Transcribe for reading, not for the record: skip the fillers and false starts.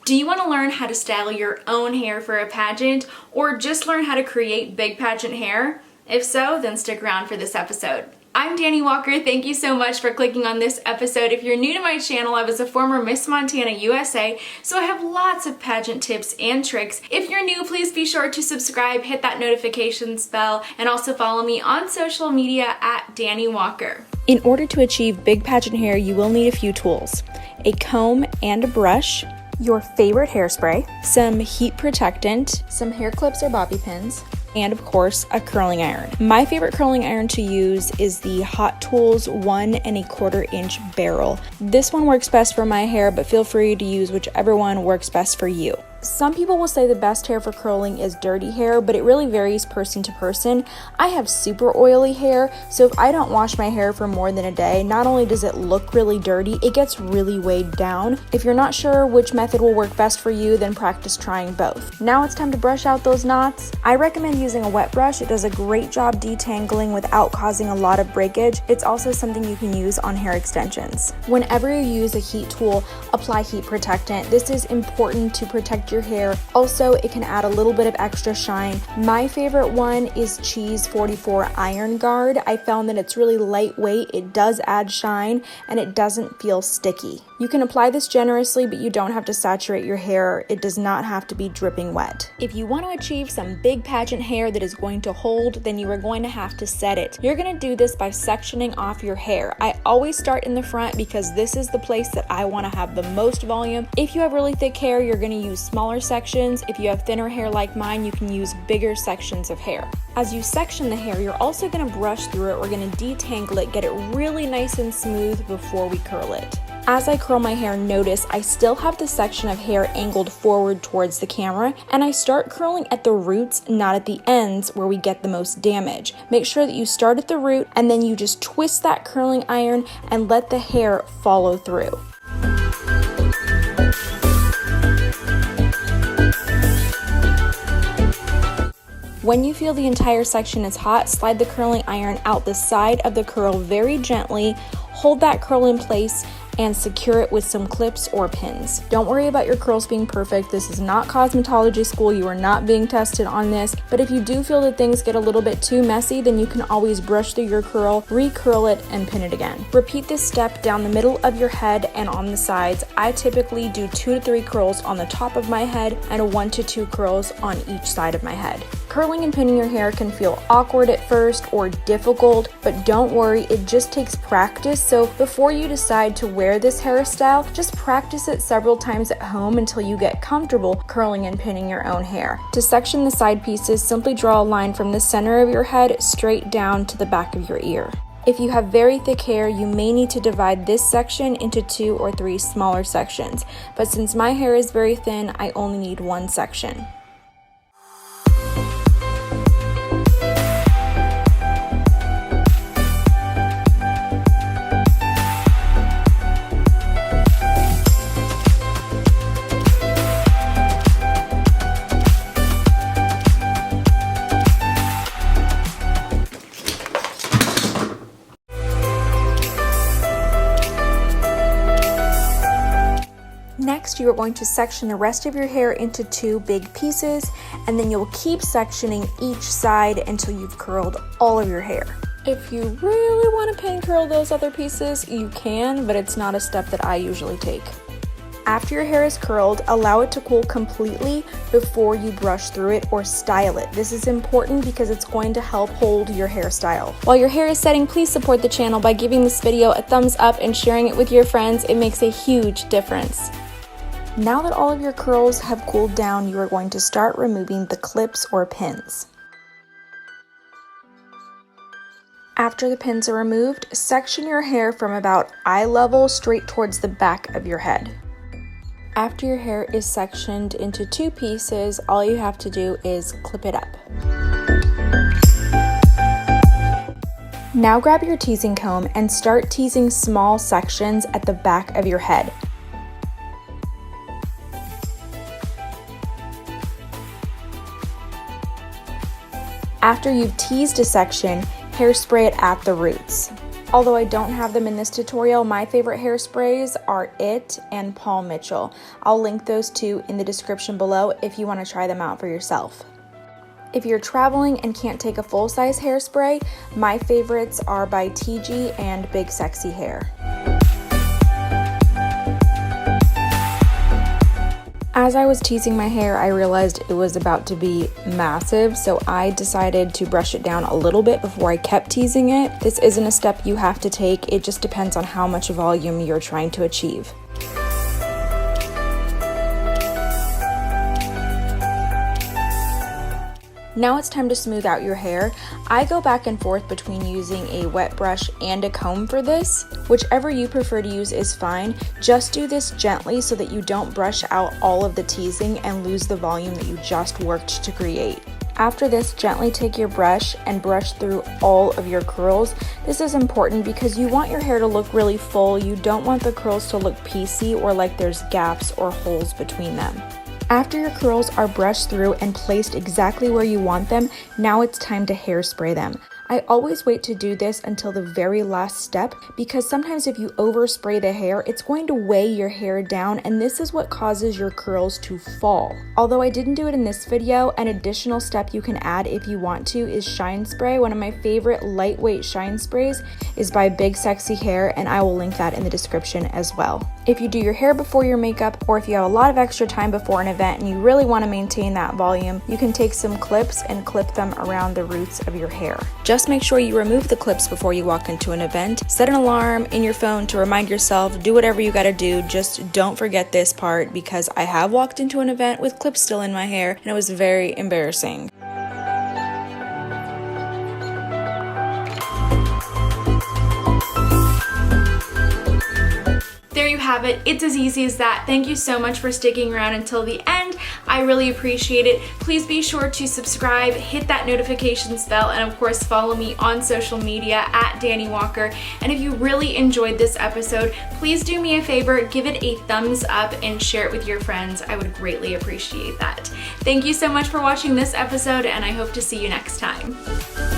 Do you want to learn how to style your own hair for a pageant, or just learn how to create big pageant hair? If so, then stick around for this episode. I'm Dani Walker. Thank you so much for clicking on this episode. If you're new to my channel, I was a former Miss Montana USA, so I have lots of pageant tips and tricks. If you're new, please be sure to subscribe, hit that notifications bell, and also follow me on social media at Dani Walker. In order to achieve big pageant hair, you will need a few tools: a comb and a brush, your favorite hairspray, some heat protectant, some hair clips or bobby pins, and of course, a curling iron. My favorite curling iron to use is the Hot Tools 1 1/4 inch barrel. This one works best for my hair, but feel free to use whichever one works best for you. Some people will say the best hair for curling is dirty hair, but it really varies person to person. I have super oily hair, so if I don't wash my hair for more than a day, not only does it look really dirty, it gets really weighed down. If you're not sure which method will work best for you, then practice trying both. Now it's time to brush out those knots. I recommend using a wet brush. It does a great job detangling without causing a lot of breakage. It's also something you can use on hair extensions. Whenever you use a heat tool, apply heat protectant. This is important to protect your hair. Also, it can add a little bit of extra shine. My favorite one is Cheese 44 Iron Guard. I found that it's really lightweight, it does add shine, and it doesn't feel sticky. You can apply this generously, but you don't have to saturate your hair. It does not have to be dripping wet. If you want to achieve some big pageant hair that is going to hold, then you are going to have to set it. You're going to do this by sectioning off your hair. I always start in the front because this is the place that I want to have the most volume. If you have really thick hair, you're going to use smaller sections. If you have thinner hair like mine, you can use bigger sections of hair. As you section the hair, you're also going to brush through it. We're going to detangle it, get it really nice and smooth before we curl it. As I curl my hair, notice I still have the section of hair angled forward towards the camera, and I start curling at the roots, not at the ends where we get the most damage. Make sure that you start at the root and then you just twist that curling iron and let the hair follow through. When you feel the entire section is hot, slide the curling iron out the side of the curl very gently, hold that curl in place, and secure it with some clips or pins. Don't worry about your curls being perfect. This is not cosmetology school. You are not being tested on this. But if you do feel that things get a little bit too messy, then you can always brush through your curl, re-curl it, and pin it again. Repeat this step down the middle of your head and on the sides. I typically do 2 to 3 curls on the top of my head and 1 to 2 curls on each side of my head. Curling and pinning your hair can feel awkward at first or difficult, but don't worry, it just takes practice. So before you decide to wear this hairstyle, just practice it several times at home until you get comfortable curling and pinning your own hair. To section the side pieces, simply draw a line from the center of your head straight down to the back of your ear. If you have very thick hair, you may need to divide this section into 2 or 3 smaller sections, but since my hair is very thin, I only need 1 section. Next, you are going to section the rest of your hair into 2 big pieces, and then you'll keep sectioning each side until you've curled all of your hair. If you really want to pin curl those other pieces, you can, but it's not a step that I usually take. After your hair is curled, allow it to cool completely before you brush through it or style it. This is important because it's going to help hold your hairstyle. While your hair is setting, please support the channel by giving this video a thumbs up and sharing it with your friends. It makes a huge difference. Now that all of your curls have cooled down, you are going to start removing the clips or pins. After the pins are removed, section your hair from about eye level straight towards the back of your head. After your hair is sectioned into 2 pieces, all you have to do is clip it up. Now grab your teasing comb and start teasing small sections at the back of your head. After you've teased a section, hairspray it at the roots. Although I don't have them in this tutorial, my favorite hairsprays are It and Paul Mitchell. I'll link those two in the description below if you want to try them out for yourself. If you're traveling and can't take a full-size hairspray, my favorites are by tease and Big Sexy Hair. As I was teasing my hair, I realized it was about to be massive, so I decided to brush it down a little bit before I kept teasing it. This isn't a step you have to take, it just depends on how much volume you're trying to achieve. Now it's time to smooth out your hair. I go back and forth between using a wet brush and a comb for this. Whichever you prefer to use is fine. Just do this gently so that you don't brush out all of the teasing and lose the volume that you just worked to create. After this, gently take your brush and brush through all of your curls. This is important because you want your hair to look really full. You don't want the curls to look piecey or like there's gaps or holes between them. After your curls are brushed through and placed exactly where you want them, now it's time to hairspray them. I always wait to do this until the very last step because sometimes if you overspray the hair, it's going to weigh your hair down, and this is what causes your curls to fall. Although I didn't do it in this video, an additional step you can add if you want to is shine spray. One of my favorite lightweight shine sprays is by Big Sexy Hair, and I will link that in the description as well. If you do your hair before your makeup, or if you have a lot of extra time before an event and you really want to maintain that volume, you can take some clips and clip them around the roots of your hair. Just make sure you remove the clips before you walk into an event. Set an alarm in your phone to remind yourself, do whatever you gotta do, just don't forget this part because I have walked into an event with clips still in my hair and it was very embarrassing. There you have it. It's as easy as that. Thank you so much for sticking around until the end. I really appreciate it. Please be sure to subscribe, hit that notifications bell, and of course follow me on social media at Dani Walker. And if you really enjoyed this episode, please do me a favor, give it a thumbs up and share it with your friends. I would greatly appreciate that. Thank you so much for watching this episode, and I hope to see you next time.